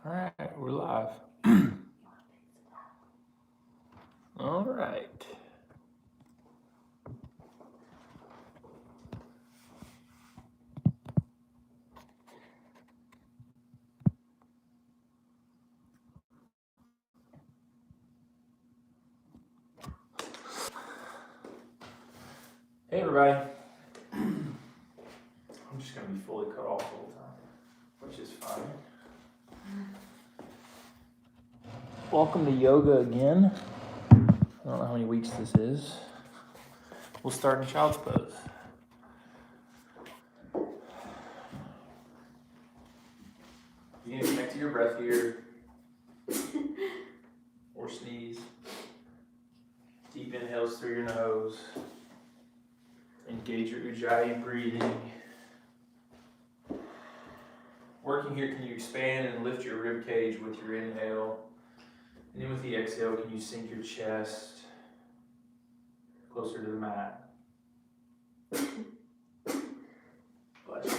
All right, we're live. All right. Hey, everybody. I'm just going to be fully cut off all the time, which is fine. Welcome to yoga again. I don't know how many weeks this is. We'll start in child's pose. You can connect to your breath here, or sneeze. Deep inhales through your nose. Engage your ujjayi breathing. Working here, can you expand and lift your rib cage with your inhale? And then with the exhale, can you sink your chest closer to the mat? Bless you.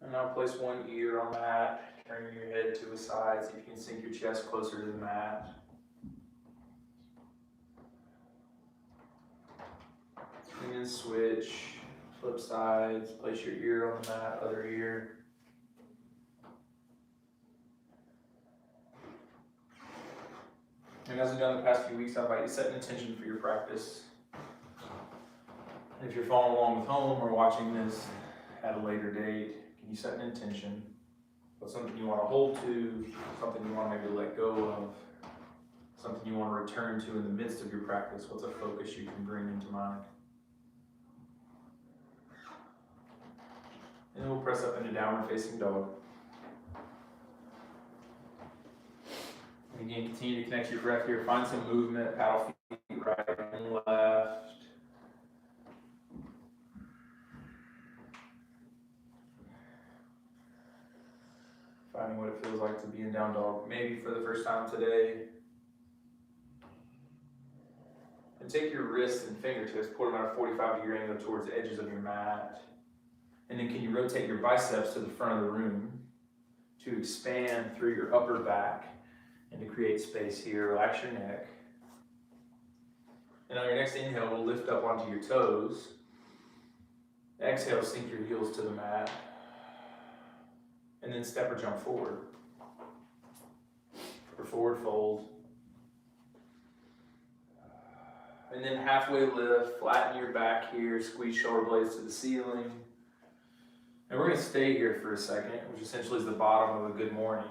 And now place one ear on the mat, turning your head to the side so you can sink your chest closer to the mat. And then switch, flip sides, place your ear on the mat, other ear. And as we've done the past few weeks, I invite you to set an intention for your practice. And if you're following along with home or watching this at a later date, can you set an intention? What's something you want to hold to, something you want to maybe let go of, something you want to return to in the midst of your practice? What's a focus you can bring into mind? And then we'll press up into downward facing dog. And again, continue to connect your breath here. Find some movement, paddle feet right and left. Finding what it feels like to be in down dog, maybe for the first time today. And take your wrists and fingertips, put them at a 45-degree angle towards the edges of your mat. And then can you rotate your biceps to the front of the room to expand through your upper back and to create space here. Relax your neck. And on your next inhale, we'll lift up onto your toes. Exhale, sink your heels to the mat. And then step or jump forward. Or forward fold. And then halfway lift, flatten your back here, squeeze shoulder blades to the ceiling. And we're going to stay here for a second, which essentially is the bottom of a good morning,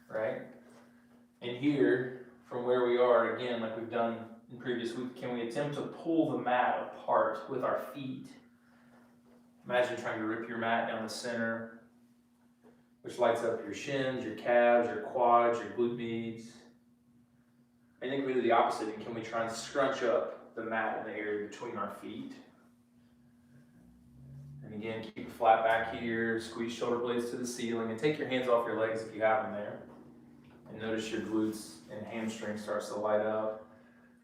right? And here, from where we are, again, like we've done in previous week, can we attempt to pull the mat apart with our feet? Imagine trying to rip your mat down the center, which lights up your shins, your calves, your quads, your glute medius. And then can we do the opposite? And can we try and scrunch up the mat in the area between our feet? And again, keep a flat back here, squeeze shoulder blades to the ceiling, and take your hands off your legs if you have them there. And notice your glutes and hamstring starts to light up.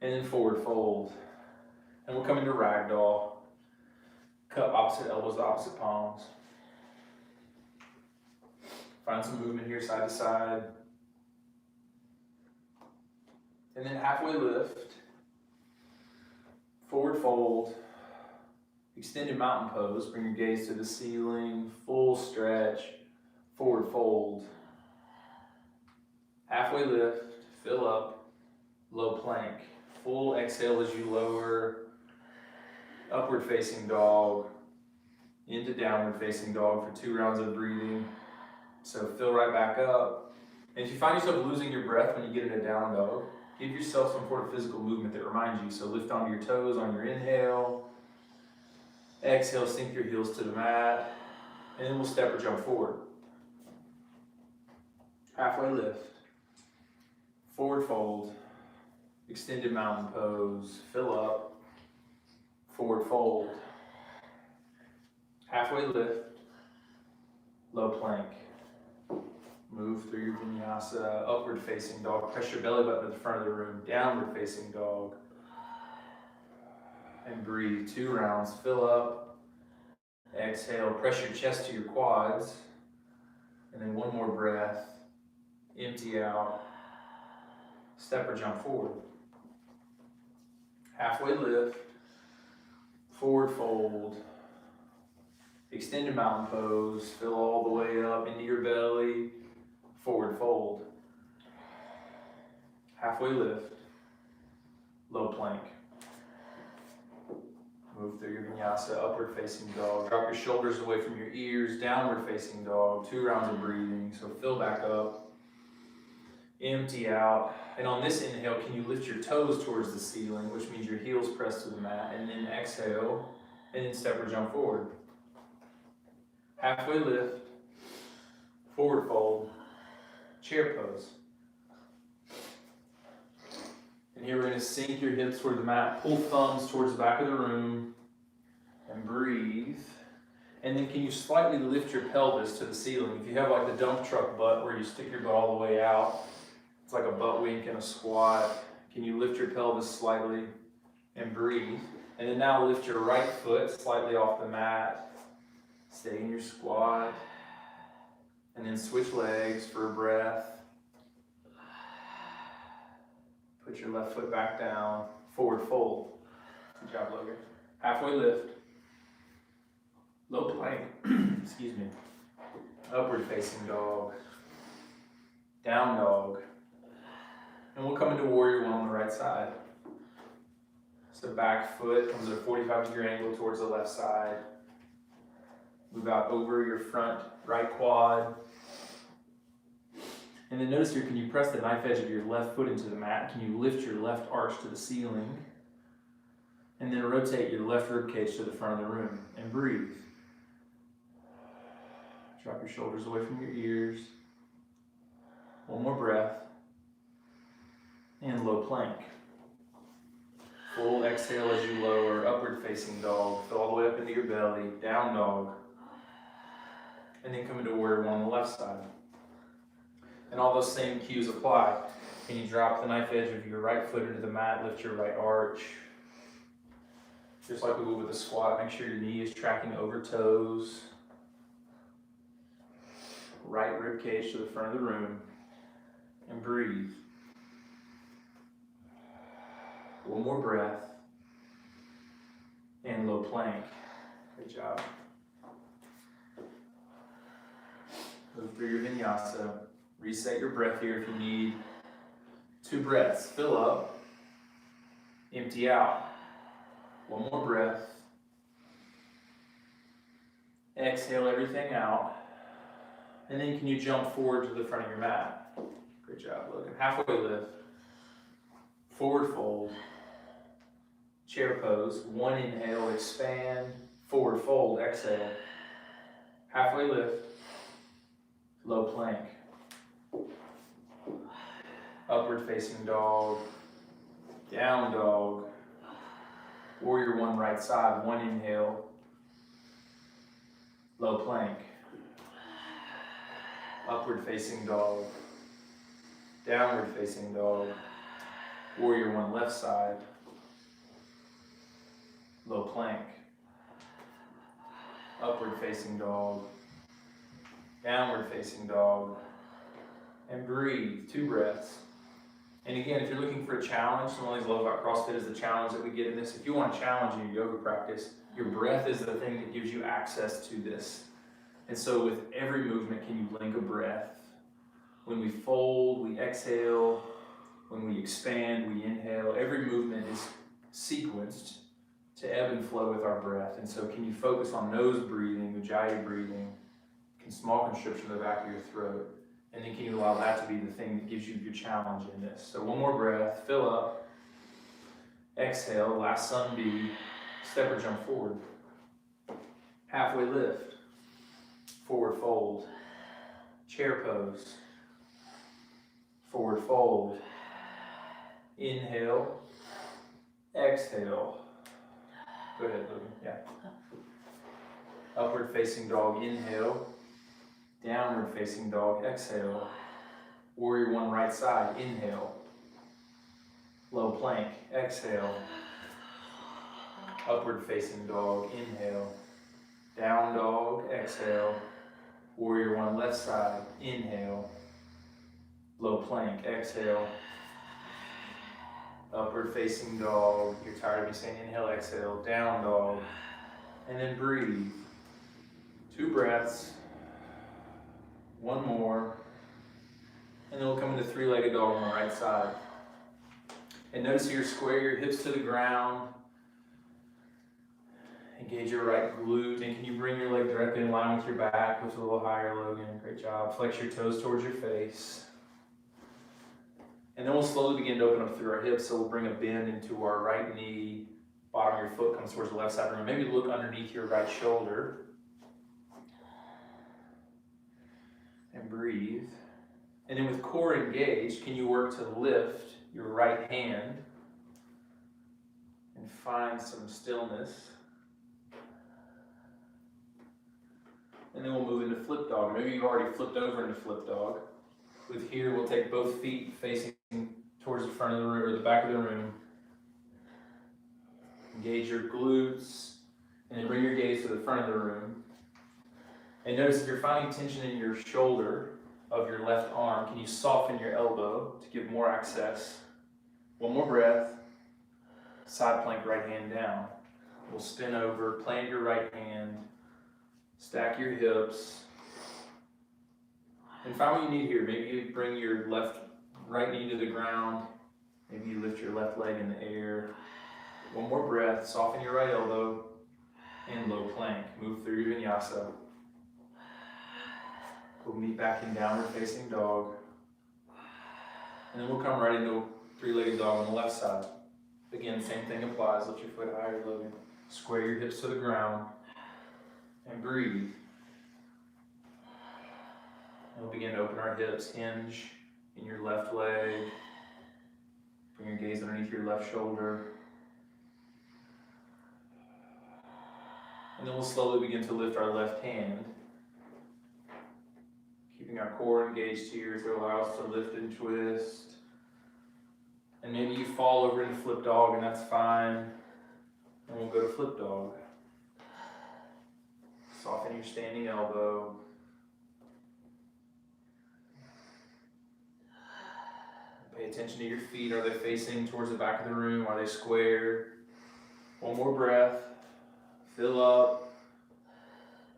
And then forward fold. And we'll come into ragdoll. Cup opposite elbows to opposite palms. Find some movement here side to side. And then halfway lift. Forward fold. Extended mountain pose, bring your gaze to the ceiling, full stretch, forward fold. Halfway lift, fill up, low plank. Full exhale as you lower, upward facing dog, into downward facing dog for 2 rounds of breathing. So fill right back up. And if you find yourself losing your breath when you get into down dog, give yourself some sort of physical movement that reminds you. So lift onto your toes on your inhale. Exhale, sink your heels to the mat, and then we'll step or jump forward. Halfway lift, forward fold, extended mountain pose, fill up, forward fold. Halfway lift, low plank. Move through your vinyasa, upward facing dog. Press your belly button to the front of the room, downward facing dog. and breathe. 2 rounds. Fill up. Exhale. Press your chest to your quads. And then 1 more breath. Empty out. Step or jump forward. Halfway lift. Forward fold. Extended mountain pose. Fill all the way up into your belly. Forward fold. Halfway lift. Low plank. Move through your vinyasa, upward facing dog. Drop your shoulders away from your ears, downward facing dog. 2 rounds of breathing, so fill back up. Empty out. And on this inhale, can you lift your toes towards the ceiling, which means your heels press to the mat, and then exhale, and then step or jump forward. Halfway lift, forward fold, chair pose. And here we're going to sink your hips toward the mat, pull thumbs towards the back of the room, and breathe. And then can you slightly lift your pelvis to the ceiling? If you have like the dump truck butt where you stick your butt all the way out, it's like a butt wink in a squat. Can you lift your pelvis slightly and breathe? And then now lift your right foot slightly off the mat. Stay in your squat. And then switch legs for a breath. Put your left foot back down, forward fold. Good job, Logan. Halfway lift. Low plank, excuse me. Upward facing dog. Down dog. And we'll come into warrior 1 on the right side. So back foot comes at a 45-degree angle towards the left side. Move out over your front right quad. And then notice here, can you press the knife edge of your left foot into the mat? Can you lift your left arch to the ceiling? And then rotate your left rib cage to the front of the room and breathe. Drop your shoulders away from your ears. 1 more breath. And low plank. Full exhale as you lower, upward facing dog. Fill all the way up into your belly, down dog. And then come into warrior 1 on the left side. And all those same cues apply. Can you drop the knife edge of your right foot into the mat, lift your right arch. Just like we would with a squat, make sure your knee is tracking over toes. Right rib cage to the front of the room. And breathe. 1 more breath. And low plank. Good job. Move through your vinyasa. Reset your breath here if you need. 2 breaths. Fill up. Empty out. 1 more breath. Exhale everything out. And then can you jump forward to the front of your mat? Great job, Logan. Halfway lift. Forward fold. Chair pose. 1 inhale, expand. Forward fold, exhale. Halfway lift. Low plank. Upward facing dog. Down dog. Warrior 1 right side. 1 inhale. Low plank. Upward facing dog. Downward facing dog. Warrior 1 left side. Low plank. Upward facing dog. Downward facing dog. And breathe. 2 breaths. And again, if you're looking for a challenge, one of the things I love about CrossFit is the challenge that we get in this. If you want a challenge in your yoga practice, your breath is the thing that gives you access to this. And so with every movement, can you link a breath? When we fold, we exhale. When we expand, we inhale. Every movement is sequenced to ebb and flow with our breath. And so can you focus on nose breathing, Ujjayi breathing, small constriction of the back of your throat, and then can you allow that to be the thing that gives you your challenge in this? So 1 more breath, fill up, exhale, last sun B, step or jump forward. Halfway lift, forward fold, chair pose, forward fold, inhale, exhale. Go ahead, Logan, yeah. Upward facing dog, inhale. Downward facing dog, exhale. Warrior 1 right side, inhale. Low plank, exhale. Upward facing dog, inhale. Down dog, exhale. Warrior one, left side, inhale. Low plank, exhale. Upward facing dog. You're tired of me saying inhale, exhale. Down dog. And then breathe. 2 breaths. 1 more. And then we'll come into 3-legged dog on the right side. And notice here, square your hips to the ground. Engage your right glute. And can you bring your leg directly in line with your back? Lift a little higher, Logan. Great job. Flex your toes towards your face. And then we'll slowly begin to open up through our hips. So we'll bring a bend into our right knee. Bottom of your foot comes towards the left side of the room. Maybe look underneath your right shoulder. And breathe. And then with core engaged, can you work to lift your right hand and find some stillness? And then we'll move into flip dog. Maybe you've already flipped over into flip dog. With here, we'll take both feet facing towards the front of the room or the back of the room. Engage your glutes, and then bring your gaze to the front of the room. And notice if you're finding tension in your shoulder of your left arm, can you soften your elbow to give more access? 1 more breath. Side plank, right hand down. We'll spin over, plant your right hand, stack your hips, and find what you need here. Maybe you bring your right knee to the ground. Maybe you lift your left leg in the air. 1 more breath, soften your right elbow, and low plank. Move through your vinyasa. We'll meet back in downward facing dog. And then we'll come right into 3-legged dog on the left side. Again, same thing applies. Lift your foot higher, Logan. Square your hips to the ground. And breathe. And we'll begin to open our hips, hinge in your left leg. Bring your gaze underneath your left shoulder. And then we'll slowly begin to lift our left hand. Keeping our core engaged here to allow us to lift and twist. And maybe you fall over into flip dog, and that's fine. And we'll go to flip dog. Soften your standing elbow. Pay attention to your feet. Are they facing towards the back of the room? Are they square? 1 more breath. Fill up.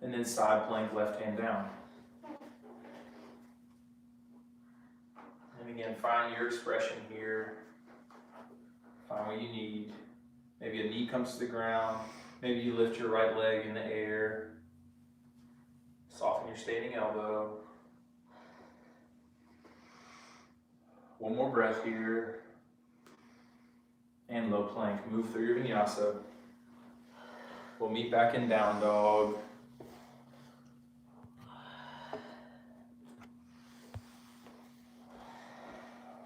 And then side plank, left hand down. And again, find your expression here. Find what you need. Maybe a knee comes to the ground. Maybe you lift your right leg in the air. Soften your standing elbow. 1 more breath here. And low plank. Move through your vinyasa. We'll meet back in down dog.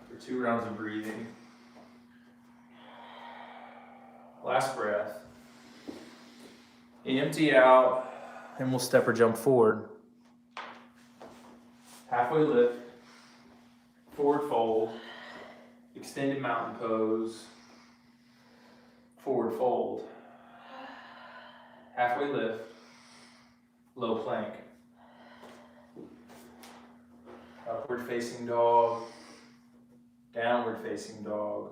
For 2 rounds of breathing. Last breath. Empty out, and we'll step or jump forward. Halfway lift. Forward fold. Extended mountain pose. Forward fold. Halfway lift. Low plank. Upward facing dog. Downward facing dog.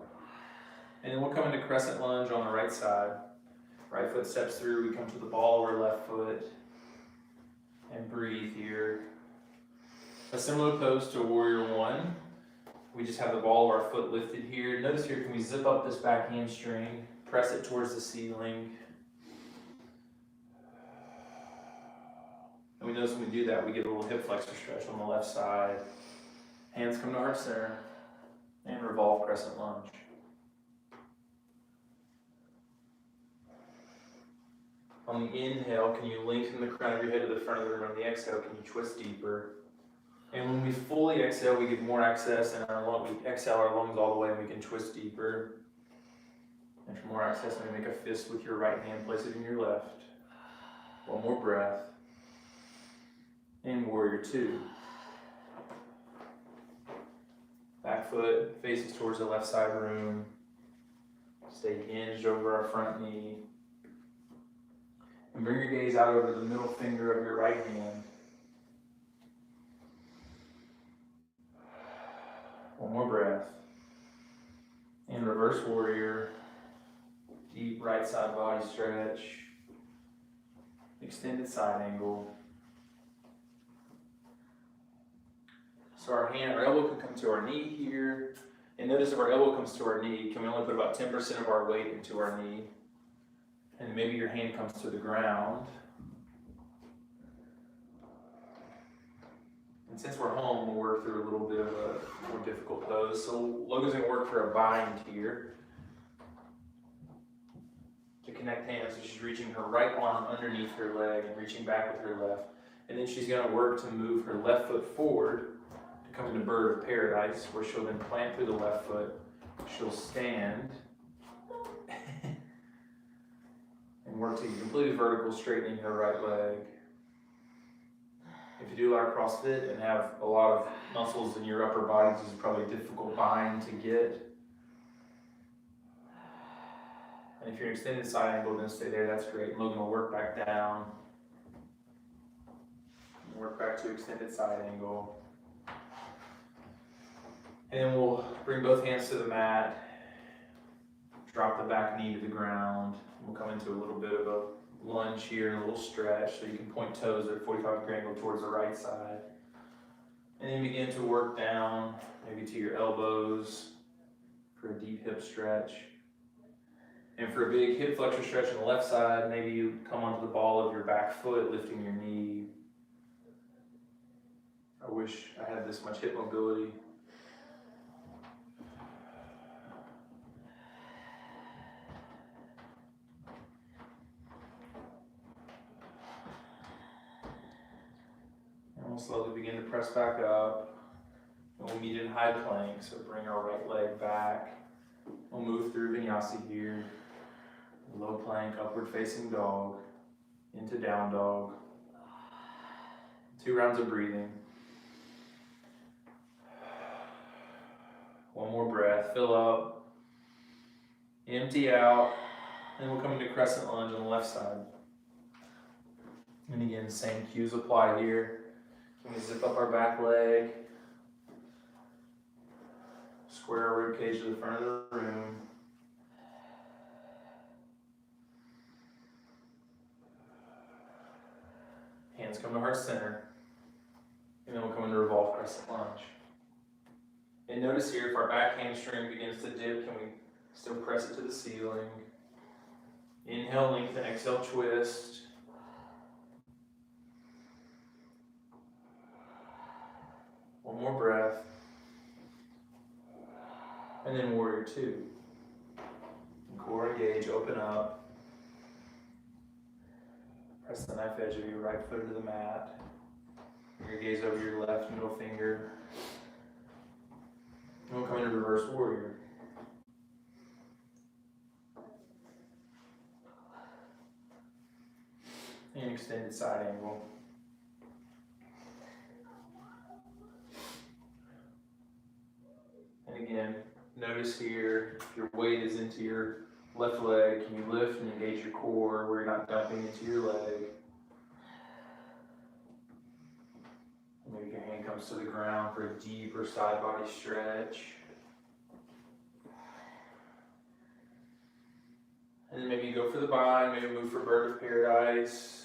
And then we'll come into crescent lunge on the right side. Right foot steps through, we come to the ball of our left foot. And breathe here. A similar pose to warrior one. We just have the ball of our foot lifted here. Notice here, can we zip up this back hamstring, press it towards the ceiling. And we notice when we do that, we get a little hip flexor stretch on the left side. Hands come to heart center. And revolve crescent lunge. On the inhale, can you lengthen the crown of your head to the front of the room? On the exhale, can you twist deeper? And when we fully exhale, we get more access, and we exhale our lungs all the way, and we can twist deeper. And for more access, maybe make a fist with your right hand, place it in your left. 1 more breath. And warrior two. Back foot faces towards the left side room. Stay hinged over our front knee. And bring your gaze out over the middle finger of your right hand. One more breath. And reverse warrior. Deep right side body stretch. Extended side angle. So our elbow can come to our knee here. And notice if our elbow comes to our knee, can we only put about 10% of our weight into our knee? And maybe your hand comes to the ground. And since we're home, we'll work through a little bit of a more difficult pose. So Logan's gonna work for a bind here. To connect hands, so she's reaching her right arm underneath her leg and reaching back with her left. And then she's gonna work to move her left foot forward to come into bird of paradise, where she'll then plant through the left foot. She'll stand and work to completely vertical, straightening her right leg. If you do a lot of CrossFit and have a lot of muscles in your upper body, this is probably a difficult bind to get. And if you're an extended side angle, then stay there, that's great. Logan will work back down. Work back to extended side angle. And then we'll bring both hands to the mat. Drop the back knee to the ground. We'll come into a little bit of a lunge here, a little stretch, so you can point toes at a 45-degree angle towards the right side. And then begin to work down, maybe to your elbows for a deep hip stretch. And for a big hip flexor stretch on the left side, maybe you come onto the ball of your back foot, lifting your knee. I wish I had this much hip mobility. And we'll slowly begin to press back up. And we'll meet in high plank, so bring our right leg back. We'll move through vinyasa here. Low plank, upward facing dog, into down dog. 2 rounds of breathing. One more breath, fill up, empty out, and we'll come into crescent lunge on the left side. And again, same cues apply here. Can we zip up our back leg, square our rib cage to the front of the room. Hands come to heart center, and then we'll come into revolve crescent lunge. And notice here, if our back hamstring begins to dip, can we still press it to the ceiling? Inhale, lengthen, exhale, twist. One more breath. And then warrior 2. Core engage, open up. Press the knife edge of your right foot into the mat. Bring your gaze over your left middle finger. And we'll come into reverse warrior. And extended side angle. And again, notice here, if your weight is into your left leg, can you lift and engage your core where you're not dumping into your leg? Maybe your hand comes to the ground for a deeper side body stretch. And then maybe you go for the bind, maybe move for bird of paradise.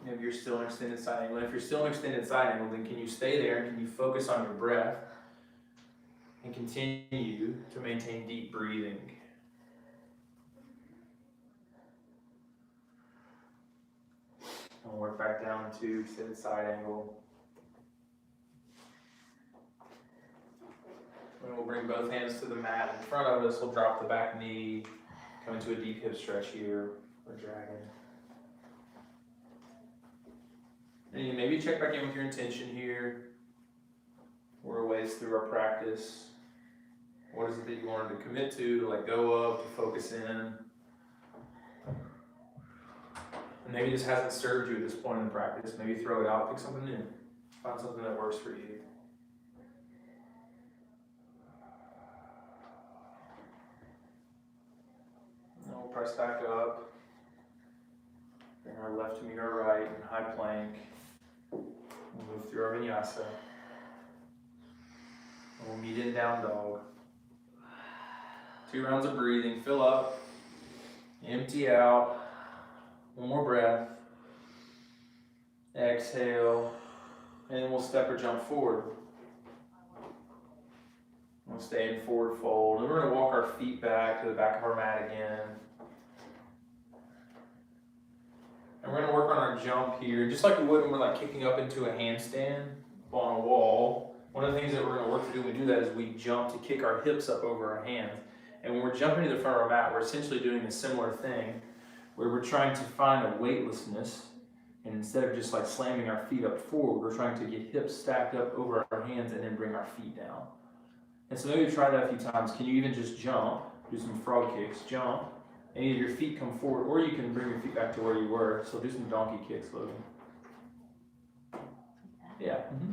Maybe you're still in extended side angle. And if you're still in extended side angle, then can you stay there and can you focus on your breath and continue to maintain deep breathing? And we'll work back down to extended side angle. And we'll bring both hands to the mat in front of us. We'll drop the back knee, come into a deep hip stretch here, or dragon. And you maybe check back in with your intention here. We're a ways through our practice. What is it that you wanted to commit to let go of, to focus in? And maybe this hasn't served you at this point in the practice. Maybe throw it out, pick something new. Find something that works for you. And we'll press back up. Bring our left to meet our right in high plank. We'll move through our vinyasa. And we'll meet in down dog. 2 rounds of breathing. Fill up. Empty out. 1 more breath. Exhale. And then we'll step or jump forward. We'll stay in forward fold. And we're going to walk our feet back to the back of our mat again. And we're going to work on our jump here, just like we would when we're like kicking up into a handstand on a wall. One of the things that we're going to work to do when we do that is we jump to kick our hips up over our hands. And when we're jumping to the front of our mat, we're essentially doing a similar thing where we're trying to find a weightlessness. And instead of just like slamming our feet up forward, we're trying to get hips stacked up over our hands and then bring our feet down. And so maybe try that a few times. Can you even just jump, do some frog kicks, jump, and either your feet come forward or you can bring your feet back to where you were. So do some donkey kicks, Logan. Yeah. Mm-hmm.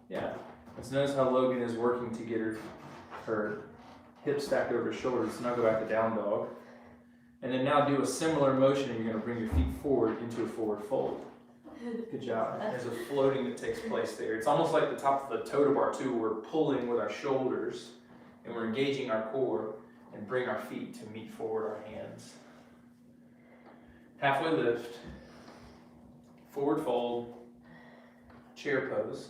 Yeah. Let's notice how Logan is working to get her hips stacked over her shoulders. So now go back to down dog. And then now do a similar motion and you're going to bring your feet forward into a forward fold. Good job. There's a floating that takes place there. It's almost like the top of the toe to bar too. We're pulling with our shoulders and we're engaging our core and bring our feet to meet forward our hands. Halfway lift, forward fold, chair pose.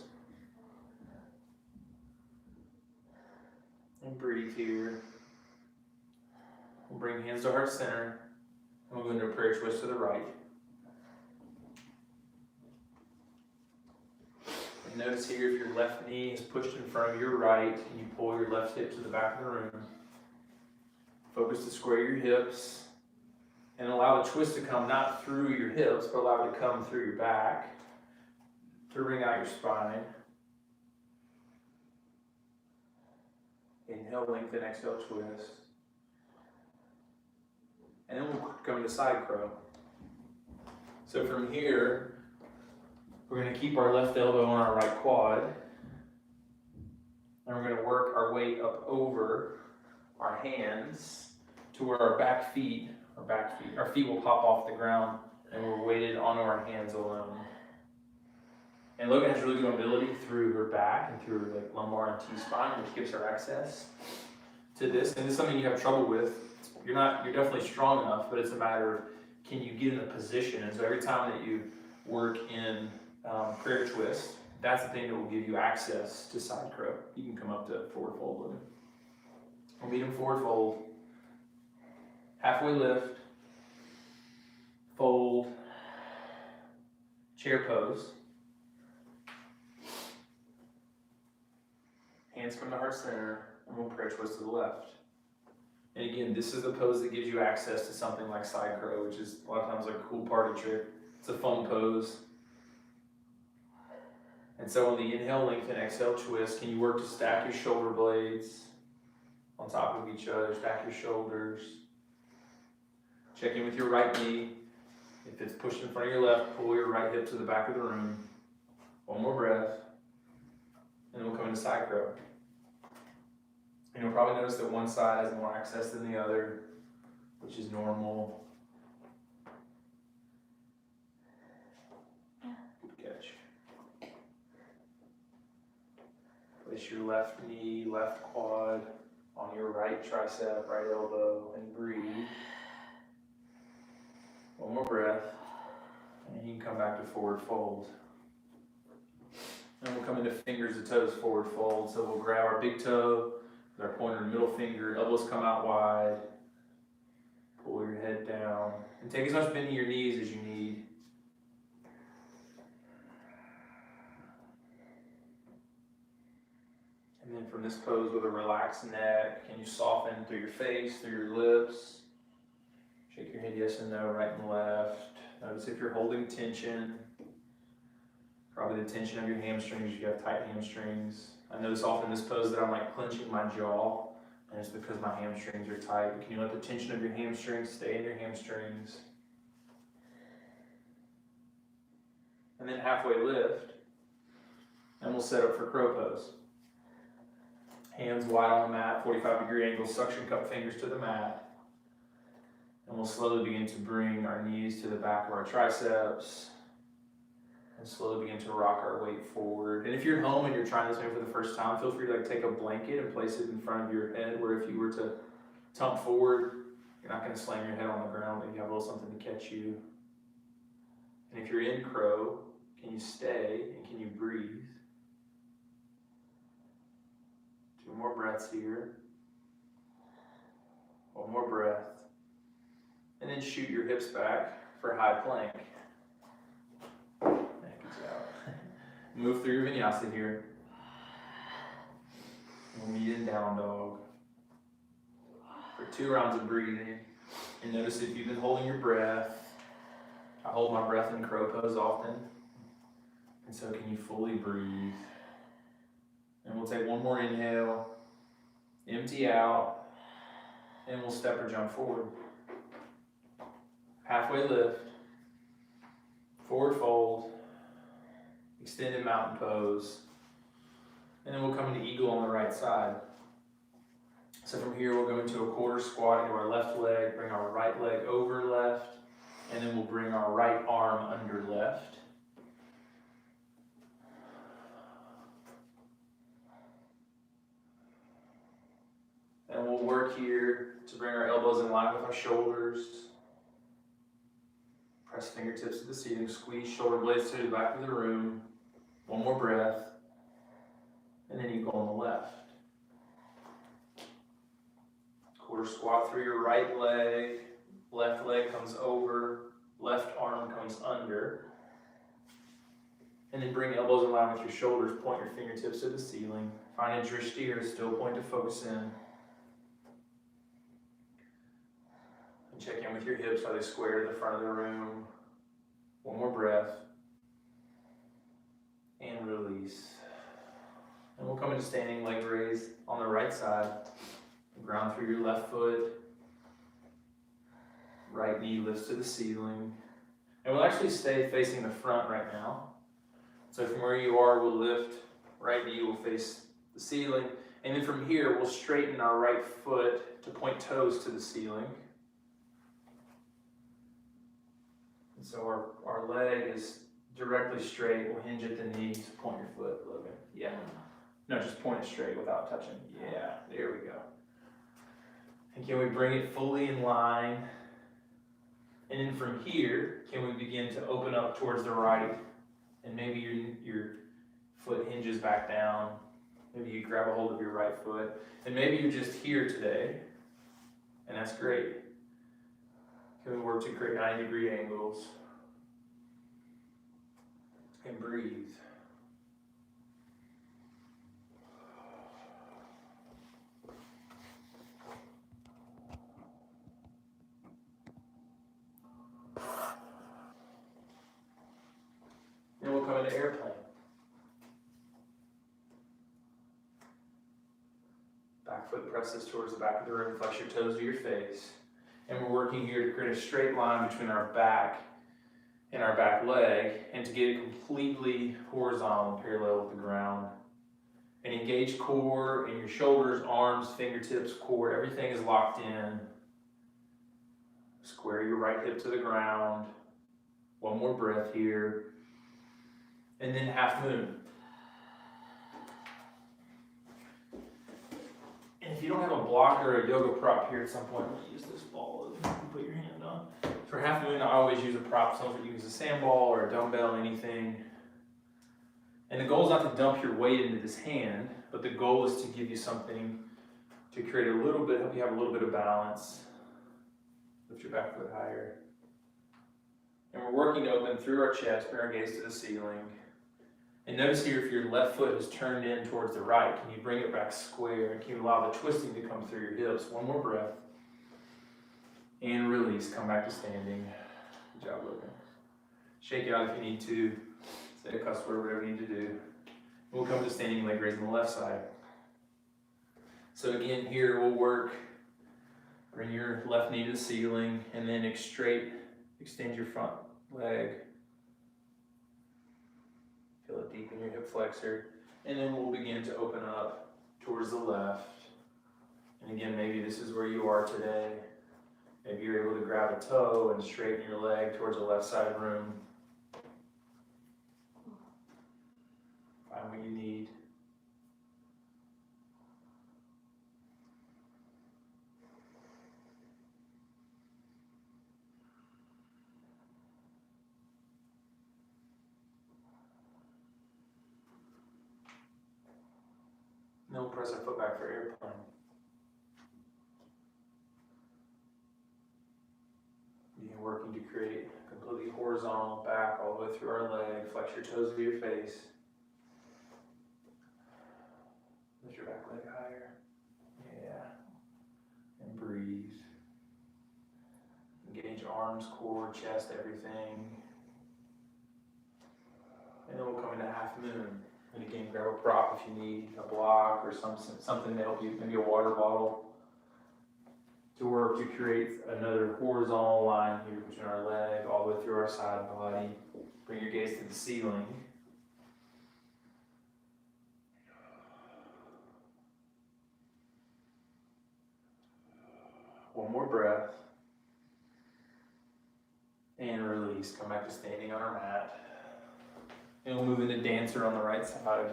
And breathe here. We'll bring hands to heart center. And we'll go into a prayer twist to the right. And notice here if your left knee is pushed in front of your right and you pull your left hip to the back of the room. Focus to square your hips and allow the twist to come not through your hips, but allow it to come through your back to wring out your spine. Inhale, lengthen, exhale, twist. And then we'll come into side crow. So from here, we're going to keep our left elbow on our right quad. And we're going to work our way up over our hands to where our feet will pop off the ground and we're weighted onto our hands alone. And Logan has really good mobility through her back and through her like lumbar and T-spine, which gives her access to this. And this is something you have trouble with. You're definitely strong enough, but it's a matter of can you get in a position. And so every time that you work in prayer twist, that's the thing that will give you access to side crow. You can come up to forward fold with him. We'll meet him forward fold. Halfway lift. Fold. Chair pose. Hands come to heart center, and we'll prayer twist to the left. And again, this is the pose that gives you access to something like side crow, which is a lot of times like a cool party trick. It's a fun pose. And so on the inhale, lengthen, exhale, twist, can you work to stack your shoulder blades on top of each other, stack your shoulders. Check in with your right knee. If it's pushed in front of your left, pull your right hip to the back of the room. 1 more breath. And then we'll come into side crow. And you'll probably notice that one side has more access than the other, which is normal. Good catch. Place your left knee, left quad on your right tricep, right elbow, and breathe. 1 more breath. And you can come back to forward fold. And we'll come into fingers to toes forward fold. So we'll grab our big toe with our pointer and middle finger, elbows come out wide. Pull your head down. And take as much bend in your knees as you need. And then from this pose with a relaxed neck, can you soften through your face, through your lips? Shake your head yes and no, right and left. Notice if you're holding tension. Probably the tension of your hamstrings, you have tight hamstrings. I notice often in this pose that I'm like clenching my jaw, and it's because my hamstrings are tight. But can you let the tension of your hamstrings stay in your hamstrings? And then halfway lift, and we'll set up for crow pose. Hands wide on the mat, 45-degree angle, suction cup fingers to the mat. And we'll slowly begin to bring our knees to the back of our triceps and slowly begin to rock our weight forward. And if you're at home and you're trying this maybe for the first time, feel free to take a blanket and place it in front of your head, where if you were to tump forward, you're not going to slam your head on the ground, but you have a little something to catch you. And if you're in crow, can you stay and can you breathe? 2 more breaths here. 1 more breath. And then shoot your hips back for high plank. Good job. Move through your vinyasa here. We'll meet in down dog. For 2 rounds of breathing. And notice if you've been holding your breath, I hold my breath in crow pose often. And so can you fully breathe? And we'll take 1 more inhale, empty out, and we'll step or jump forward. Halfway lift, forward fold, extended mountain pose, and then we'll come into eagle on the right side. So from here we'll go into a quarter squat into our left leg, bring our right leg over left, and then we'll bring our right arm under left. And we'll work here to bring our elbows in line with our shoulders. Press fingertips to the ceiling, squeeze shoulder blades to the back of the room. 1 more breath. And then you go on the left. Quarter squat through your right leg. Left leg comes over. Left arm comes under. And then bring elbows in line with your shoulders. Point your fingertips to the ceiling. Find a drishti or still point to focus in. Check in with your hips, are they square to the front of the room? 1 more breath. And release. And we'll come into standing leg raise on the right side. Ground through your left foot. Right knee lifts to the ceiling. And we'll actually stay facing the front right now. So from where you are, we'll lift. Right knee will face the ceiling. And then from here, we'll straighten our right foot to point toes to the ceiling. So our leg is directly straight. We'll hinge at the knee. So point your foot, Logan. Yeah. No, just point it straight without touching. Yeah, there we go. And can we bring it fully in line? And then from here, can we begin to open up towards the right? And maybe your foot hinges back down. Maybe you grab a hold of your right foot. And maybe you're just here today. And that's great. Can we work to create 90-degree angles? And breathe. Then we'll come into airplane. Back foot presses towards the back of the room. Flex your toes to your face. And we're working here to create a straight line between our back and our back leg, and to get it completely horizontal and parallel with the ground. And engage core in your shoulders, arms, fingertips, core. Everything is locked in. Square your right hip to the ground. 1 more breath here. And then half moon. And if you don't have a block or a yoga prop here at some point, I'm going to use this ball that you can put your hand on. For half moon, I always use a prop. So you can use a sandball or a dumbbell, anything. And the goal is not to dump your weight into this hand, but the goal is to give you something to create a little bit, help you have a little bit of balance. Lift your back foot higher. And we're working to open through our chest, bring our gaze to the ceiling. And notice here, if your left foot is turned in towards the right, can you bring it back square? And can you allow the twisting to come through your hips? 1 more breath. And release. Come back to standing. Good job, Logan. Shake it out if you need to. Say a cuss word, whatever you need to do. We'll come to standing leg raise on the left side. So again, here we'll work. Bring your left knee to the ceiling, and then extend your front leg. Feel it deep in your hip flexor. And then we'll begin to open up towards the left. And again, maybe this is where you are today. Maybe you're able to grab a toe and straighten your leg towards the left side room. Find what you need. And then we'll press our foot back for airplane. Begin working to create a completely horizontal back all the way through our leg. Flex your toes to your face. Lift your back leg higher. Yeah. And breathe. Engage arms, core, chest, everything. And then we'll come into half moon. And again, grab a prop if you need, a block or something to help you, maybe a water bottle, to work to create another horizontal line here between our leg, all the way through our side body. Bring your gaze to the ceiling. One more breath. And release. Come back to standing on our mat. And we'll move into dancer on the right side.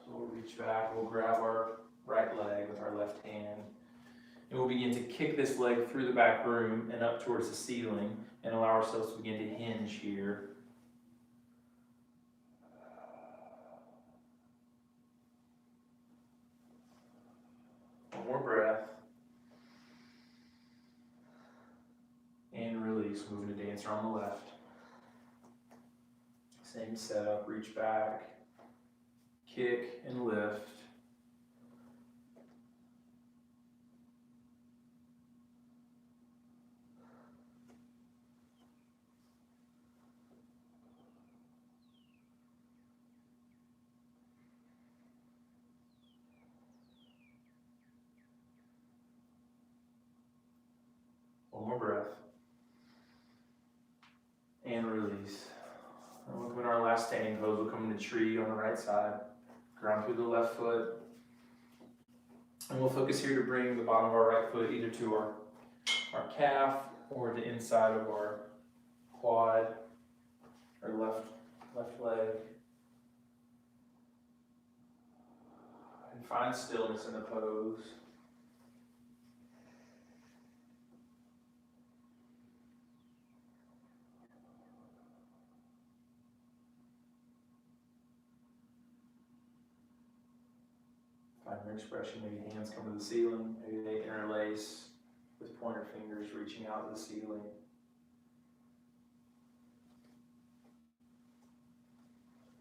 So we'll reach back, we'll grab our right leg with our left hand. And we'll begin to kick this leg through the back room and up towards the ceiling and allow ourselves to begin to hinge here. One more breath. And release, moving to dancer on the left. Same setup, reach back, kick and lift. One more breath. And release. And we'll come in our last standing pose. We'll come into tree on the right side. Ground through the left foot. And we'll focus here to bring the bottom of our right foot either to our calf or the inside of our quad or left leg. And find stillness in the pose. Find your expression. Maybe hands come to the ceiling. Maybe they interlace with pointer fingers reaching out to the ceiling.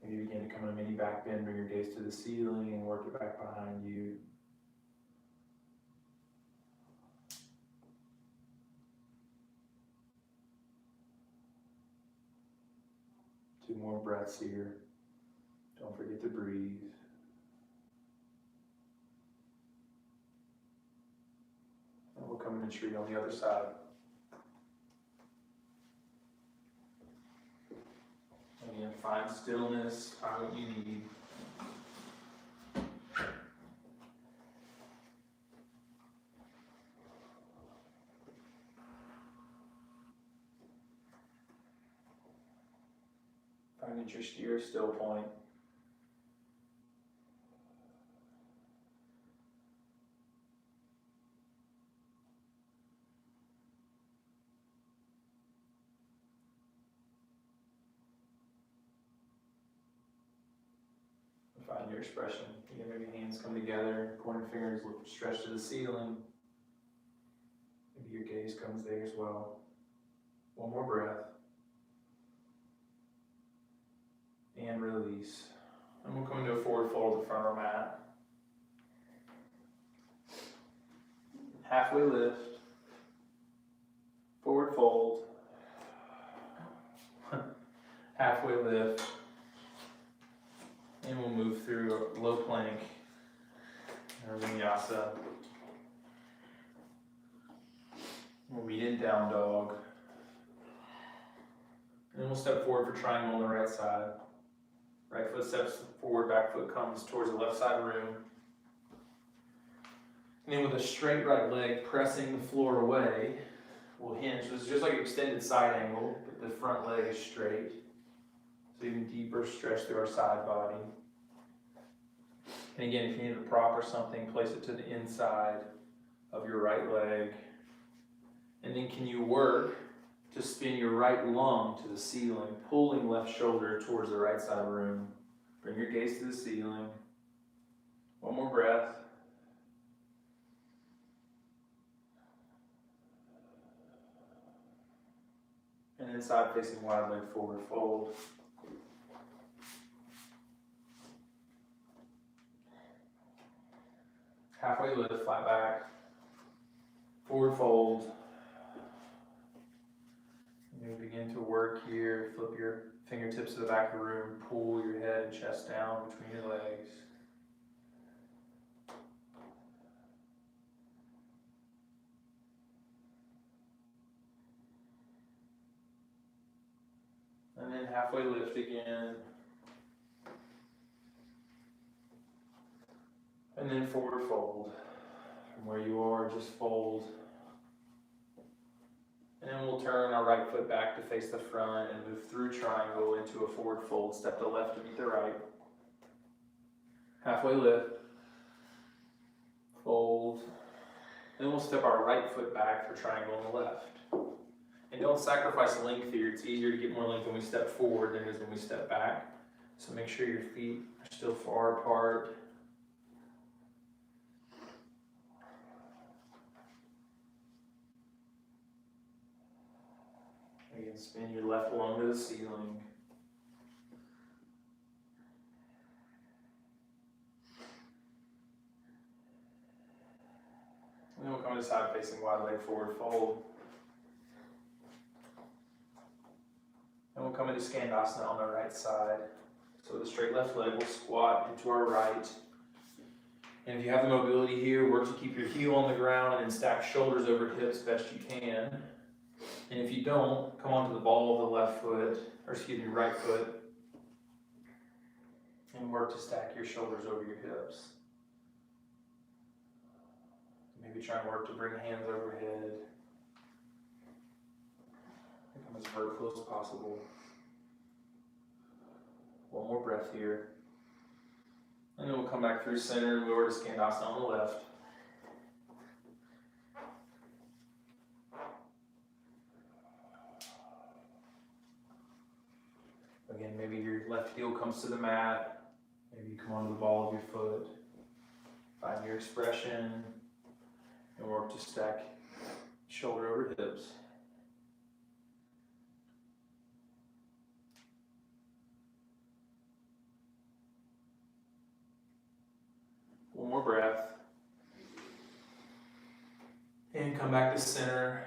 Maybe you begin to come in a mini back bend, bring your gaze to the ceiling and work it back behind you. Two more breaths here. Don't forget to breathe. And we'll come in a tree on the other side. Again, find stillness, find what you need. Find interest your still point. Find your expression. Again, maybe hands come together, pointer fingers stretch to the ceiling. Maybe your gaze comes there as well. One more breath. And release. And we'll come into a forward fold to front of our mat. Halfway lift. Forward fold. Halfway lift. And we'll move through a low plank, or vinyasa. We'll meet in down dog. And then we'll step forward for triangle on the right side. Right foot steps forward, back foot comes towards the left side room. And then with a straight right leg pressing the floor away, we'll hinge. So it's just like an extended side angle, but the front leg is straight. So even deeper stretch through our side body. And again, if you need to prop or something, place it to the inside of your right leg. And then can you work to spin your right lung to the ceiling, pulling left shoulder towards the right side of the room. Bring your gaze to the ceiling. One more breath. And then side facing wide leg forward fold. Halfway lift, flat back. Forward fold. You begin to work here. Flip your fingertips to the back of the room. Pull your head and chest down between your legs. And then halfway lift again. And then forward fold. From where you are, just fold. And then we'll turn our right foot back to face the front and move through triangle into a forward fold. Step the left to meet the right. Halfway lift. Fold. Then we'll step our right foot back for triangle on the left. And don't sacrifice length here. It's easier to get more length when we step forward than it is when we step back. So make sure your feet are still far apart. Again, spin your left lung to the ceiling. And then we'll come to side facing wide leg forward fold. And we'll come into Skandasana on the right side. So with a straight left leg, we'll squat into our right. And if you have the mobility here, work to keep your heel on the ground and then stack shoulders over hips best you can. And if you don't, come onto the ball of the left foot, or excuse me, right foot, and work to stack your shoulders over your hips. Maybe try and work to bring hands overhead. Become as vertical as possible. One more breath here. And then we'll come back through center and move over to Skandasana on the left. Again, maybe your left heel comes to the mat. Maybe you come onto the ball of your foot. Find your expression and work to stack shoulder over hips. One more breath. And come back to center.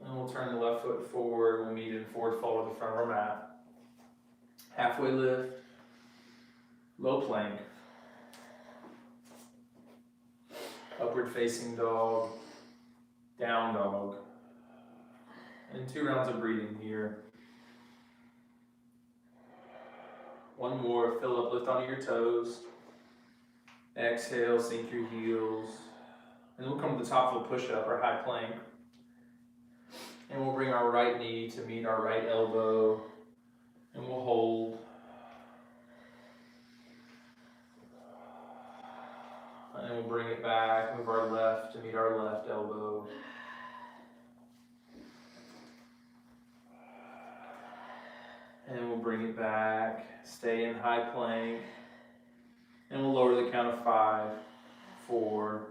And we'll turn the left foot forward. We'll meet in forward fold at the front of our mat. Halfway lift. Low plank. Upward facing dog. Down dog. And 2 rounds of breathing here. One more. Fill up, lift onto your toes. Exhale, sink your heels. And then we'll come to the top of a push-up or high plank. And we'll bring our right knee to meet our right elbow. And we'll hold. And we'll bring it back, move our left to meet our left elbow. And we'll bring it back, stay in high plank. And we'll lower the count of 5, 4,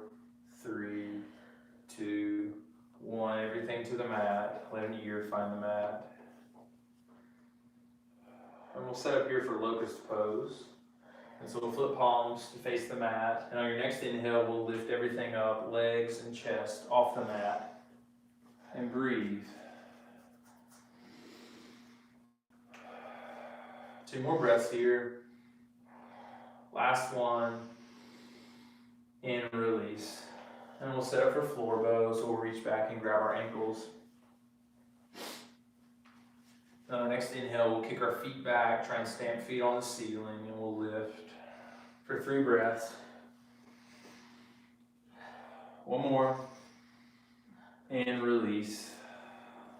3, 2, 1. Everything to the mat. Let an ear find the mat. And we'll set up here for locust pose. And so we'll flip palms to face the mat. And on your next inhale, we'll lift everything up, legs and chest off the mat. And breathe. 2 more breaths here. Last one. And release. And we'll set up for floor bow, so we'll reach back and grab our ankles. On our next inhale, we'll kick our feet back, try and stamp feet on the ceiling, and we'll lift for 3 breaths. One more, and release.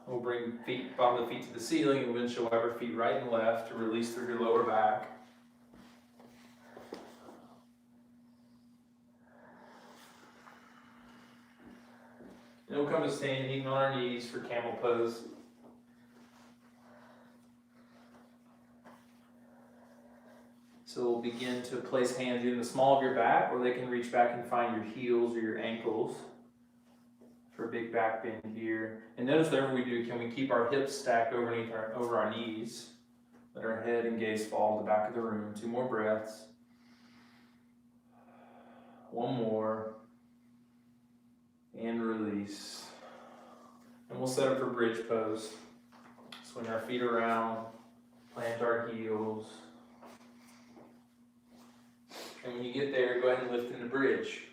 We'll bring bottom of the feet to the ceiling, and windshield wiper feet right and left to release through your lower back. And we'll come to standing on our knees for camel pose. So we'll begin to place hands in the small of your back, or they can reach back and find your heels or your ankles for a big back bend here. And notice whatever we do, can we keep our hips stacked over our knees? Let our head and gaze fall to the back of the room. 2 more breaths. One more. And release. And we'll set up for bridge pose. Swing our feet around, plant our heels. And when you get there, go ahead and lift into bridge.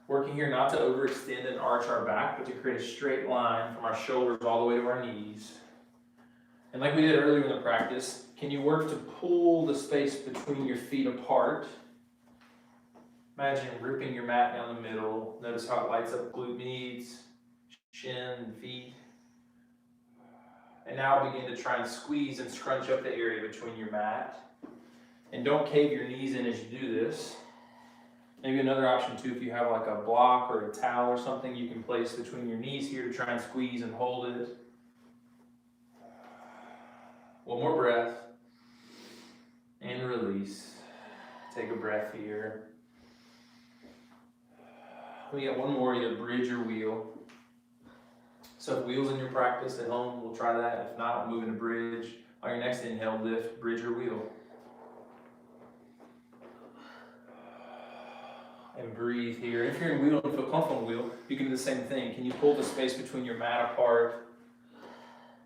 Working here not to overextend and arch our back, but to create a straight line from our shoulders all the way to our knees. And like we did earlier in the practice, can you work to pull the space between your feet apart? Imagine ripping your mat down the middle. Notice how it lights up glute medius, shin, and feet. And now begin to try and squeeze and scrunch up the area between your mat. And don't cave your knees in as you do this. Maybe another option too, if you have like a block or a towel or something, you can place between your knees here to try and squeeze and hold it. One more breath. And release. Take a breath here. We got one more, either bridge or wheel. So if wheel's in your practice at home, we'll try that. If not, we'll move into bridge. On your next inhale, lift, bridge or wheel. And breathe here. If you're in wheel and feel comfortable in wheel, you can do the same thing. Can you pull the space between your mat apart?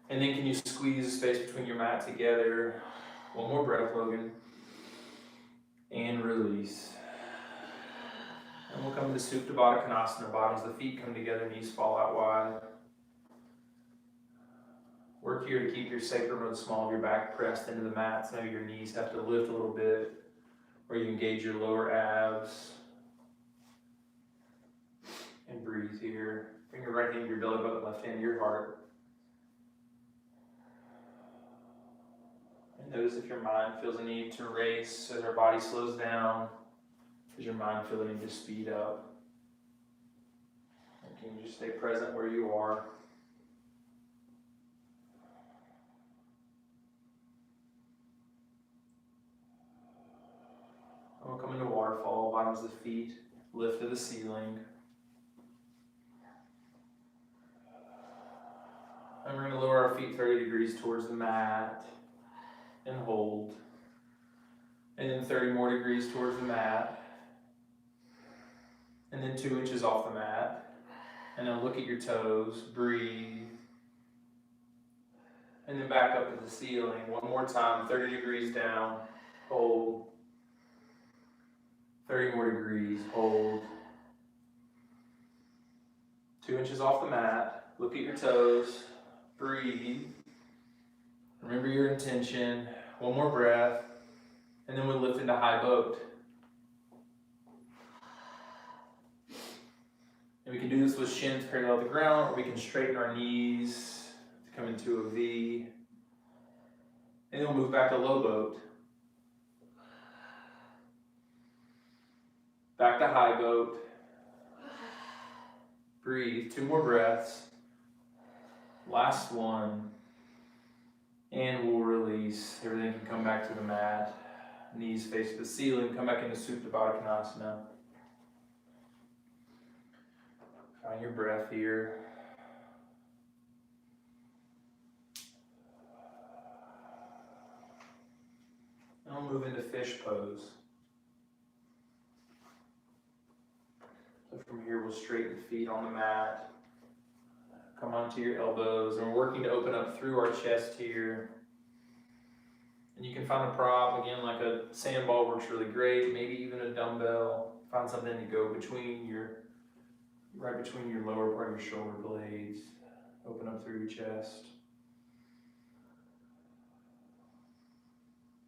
And then can you squeeze the space between your mat together? One more breath, Logan. And release. And we'll come into Supta Baddha Konasana. Bottoms of the feet come together, knees fall out wide. Work here to keep your sacrum or the small of your back pressed into the mat. So maybe your knees have to lift a little bit, or you engage your lower abs. And breathe here. Bring your right hand to your belly button, left hand to your heart. And notice if your mind feels a need to race as our body slows down. Does your mind feel the need to speed up? And can you just stay present where you are? And we'll come into waterfall, bottoms of the feet, lift to the ceiling. And we're going to lower our feet 30 degrees towards the mat and hold. And then 30 more degrees towards the mat. And then 2 inches off the mat. And then look at your toes, breathe. And then back up to the ceiling. One more time, 30 degrees down, hold. 30 more degrees, hold. 2 inches off the mat, look at your toes, breathe. Remember your intention. One more breath. And then we'll lift into high boat. And we can do this with shins parallel to the ground, or we can straighten our knees to come into a V. And then we'll move back to low boat. Back to high boat. Breathe. 2 more breaths. Last one. And we'll release. Everything can come back to the mat. Knees face the ceiling. Come back into Supta Baddha Konasana. Find your breath here. And we'll move into fish pose. So from here, we'll straighten feet on the mat. Come onto your elbows. And we're working to open up through our chest here. And you can find a prop, again, like a sandball works really great. Maybe even a dumbbell. Find something to go between right between your lower part of your shoulder blades. Open up through your chest.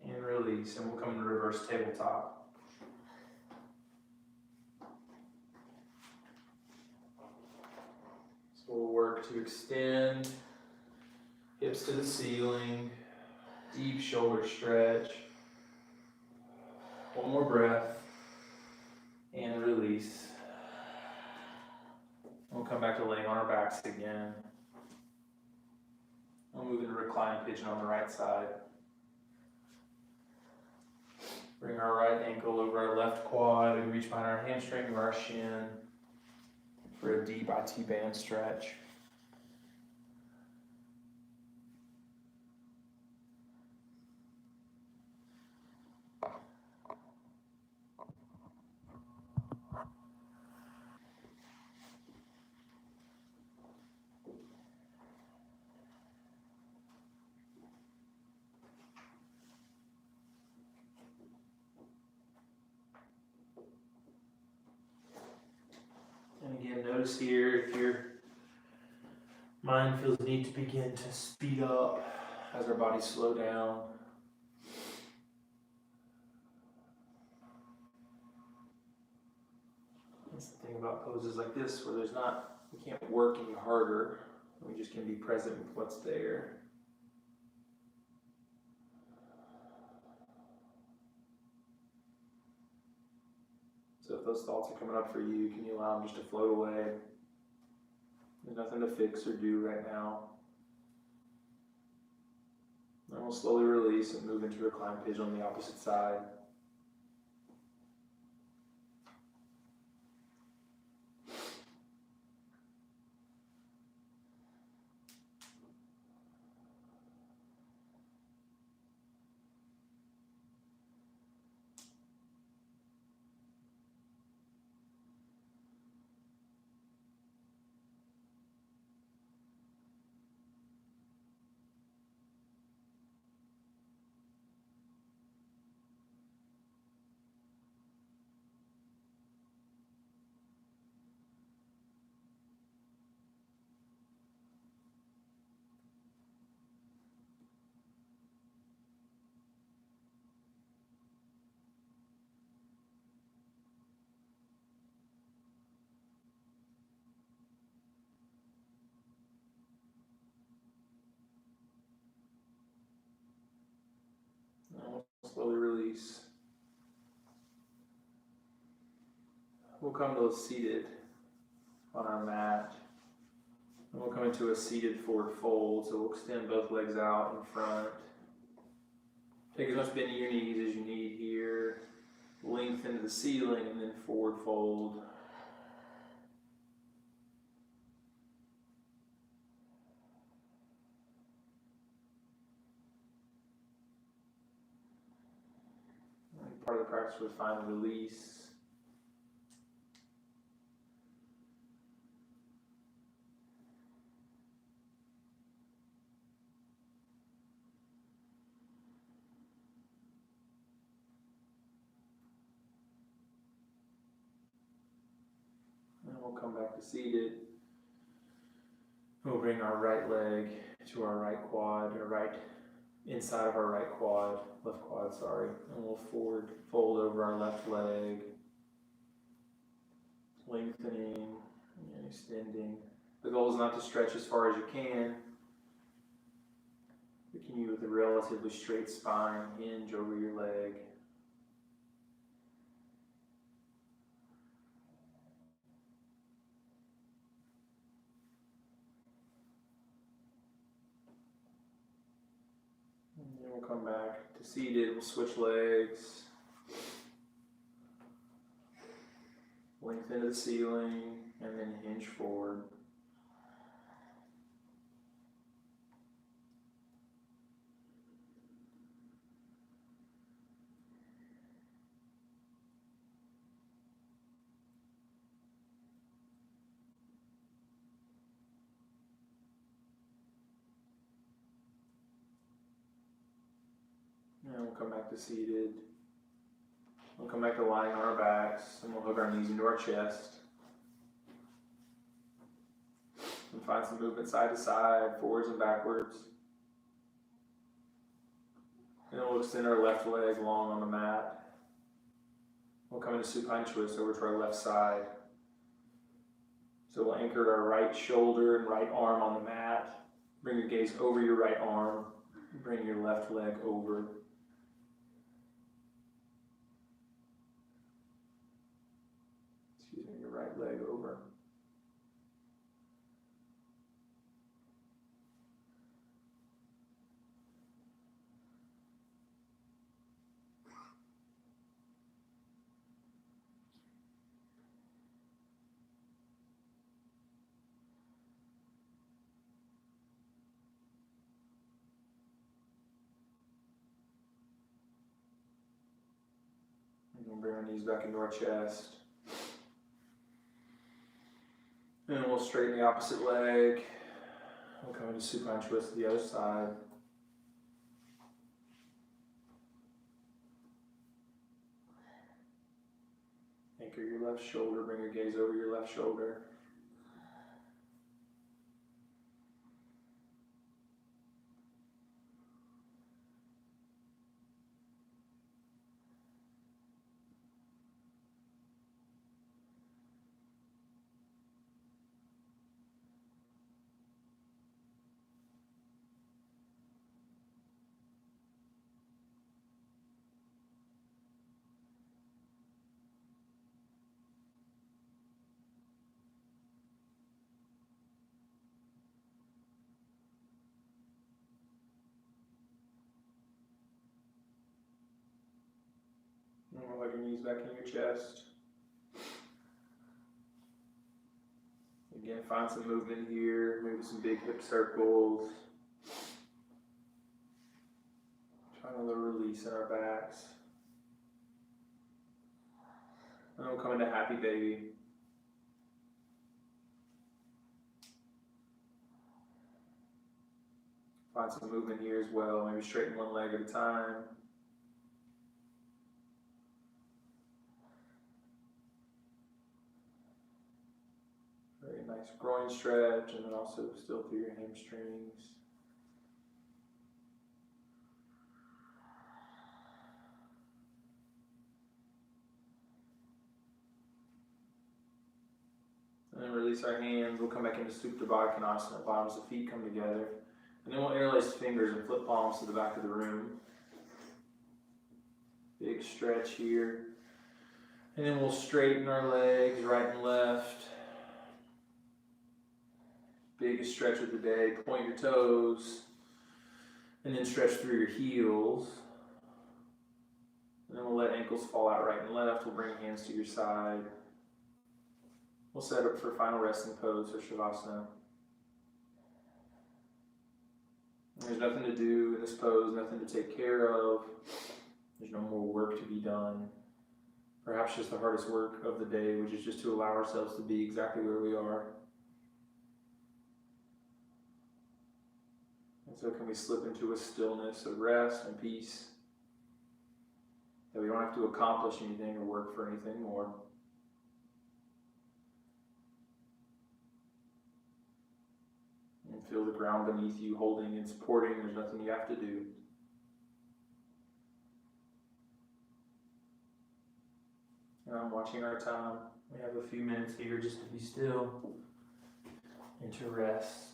And release, and we'll come to reverse tabletop. So we'll work to extend, hips to the ceiling, deep shoulder stretch. One more breath, and release. We'll come back to laying on our backs again. We'll move into reclined pigeon on the right side. Bring our right ankle over our left quad and reach behind our hamstring or our shin for a deep IT band stretch. And again, notice here if your mind feels the need to begin to speed up as our bodies slow down. That's the thing about poses like this where we can't work any harder. We just can be present with what's there. So if those thoughts are coming up for you, can you allow them just to float away? There's nothing to fix or do right now. Then we'll slowly release and move into reclined pigeon on the opposite side. Now we'll slowly release. We'll come to seated on our mat. And we'll come into a seated forward fold. So we'll extend both legs out in front. Take as much bend in your knees as you need here. Lengthen to the ceiling and then forward fold. And part of the practice was find release. We'll come back to seated. We'll bring our right leg to our right quad, or right inside of our right quad, left quad, sorry. And we'll forward fold over our left leg, lengthening and extending. The goal is not to stretch as far as you can. Continue with a relatively straight spine, hinge over your leg. And we'll come back to seated. We'll switch legs. Lengthen to the ceiling and then hinge forward. And we'll come back to seated. We'll come back to lying on our backs, and we'll hook our knees into our chest. And find some movement side to side, forwards and backwards. And we'll extend our left leg long on the mat. We'll come into supine twist over to our left side. So we'll anchor our right shoulder and right arm on the mat. Bring your gaze over your right arm. Bring your left leg over. Excuse me, your right leg over. And we'll bring our knees back into our chest. And we'll straighten the opposite leg. We'll come into supine twist to the other side. Anchor your left shoulder, bring your gaze over your left shoulder. And we'll let your knees back in your chest. Again, find some movement here, maybe some big hip circles. Trying a little release in our backs. And then we'll come into happy baby. Find some movement here as well, maybe straighten one leg at a time. Very nice groin stretch, and then also still through your hamstrings. And then release our hands. We'll come back into Supta Konasana. Bottoms of feet come together. And then we'll interlace fingers and flip palms to the back of the room. Big stretch here. And then we'll straighten our legs right and left. Biggest stretch of the day. Point your toes. And then stretch through your heels. And then we'll let ankles fall out right and left. We'll bring hands to your side. We'll set up for final resting pose or Savasana. There's nothing to do in this pose, nothing to take care of. There's no more work to be done. Perhaps just the hardest work of the day, which is just to allow ourselves to be exactly where we are. And so can we slip into a stillness of rest and peace, that we don't have to accomplish anything or work for anything more. And feel the ground beneath you holding and supporting. There's nothing you have to do. And I'm watching our time. We have a few minutes here just to be still and to rest.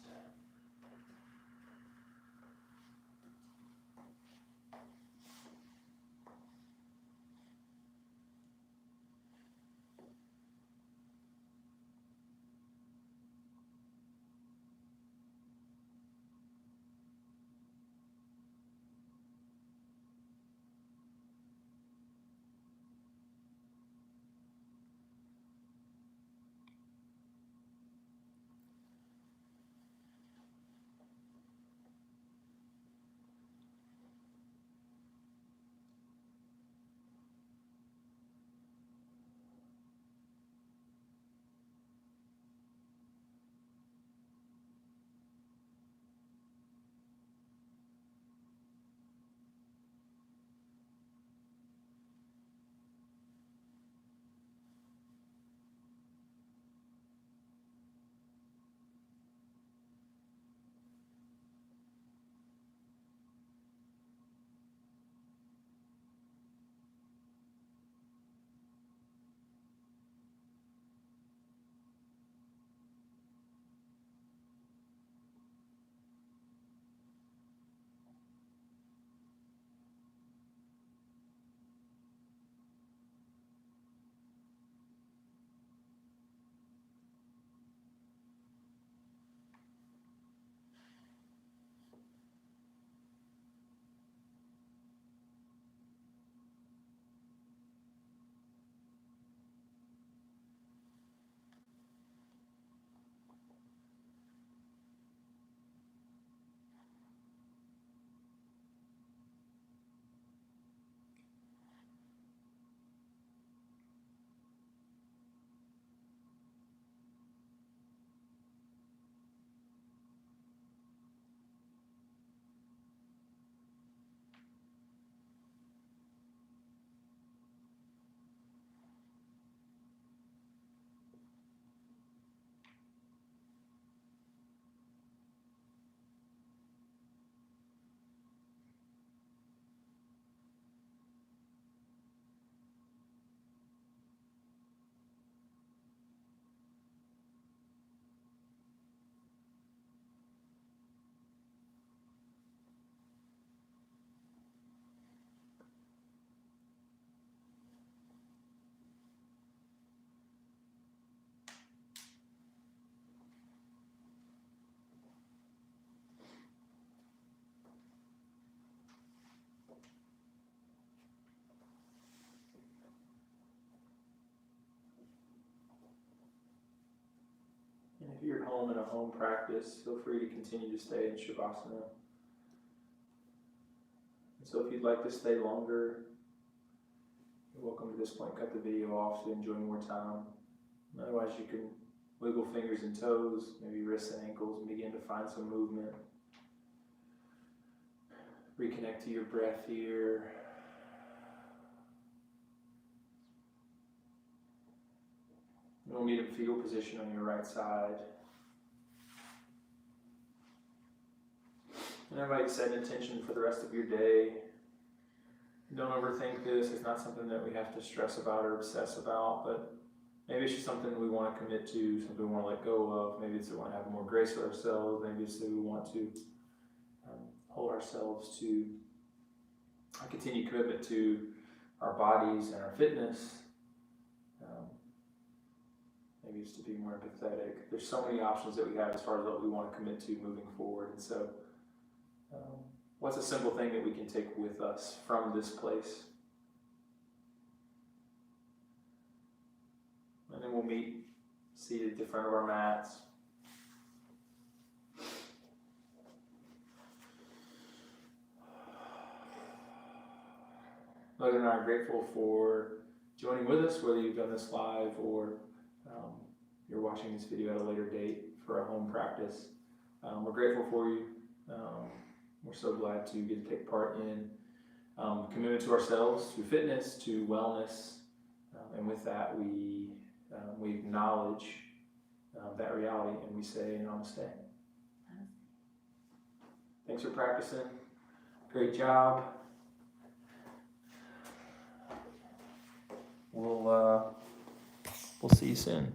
If you're at home in a home practice, feel free to continue to stay in Savasana. And so if you'd like to stay longer, you're welcome to this point. Cut the video off to enjoy more time. Otherwise, you can wiggle fingers and toes, maybe wrists and ankles, and begin to find some movement. Reconnect to your breath here. We'll meet in fetal position on your right side. And everybody set an intention for the rest of your day. Don't overthink this. It's not something that we have to stress about or obsess about, but maybe it's just something we want to commit to, something we want to let go of. Maybe it's that we want to have more grace with ourselves. Maybe it's that we want to hold ourselves to a continued commitment to our bodies and our fitness. Maybe it's to be more empathetic. There's so many options that we have as far as what we want to commit to moving forward. And so, what's a simple thing that we can take with us from this place? And then we'll meet seated at the front of our mats. Logan and I are grateful for joining with us, whether you've done this live or you're watching this video at a later date for a home practice. We're grateful for you. We're so glad to get to take part in commitment to ourselves, to fitness, to wellness, and with that we acknowledge that reality and we say namaste. Thanks for practicing. Great job. We'll see you soon.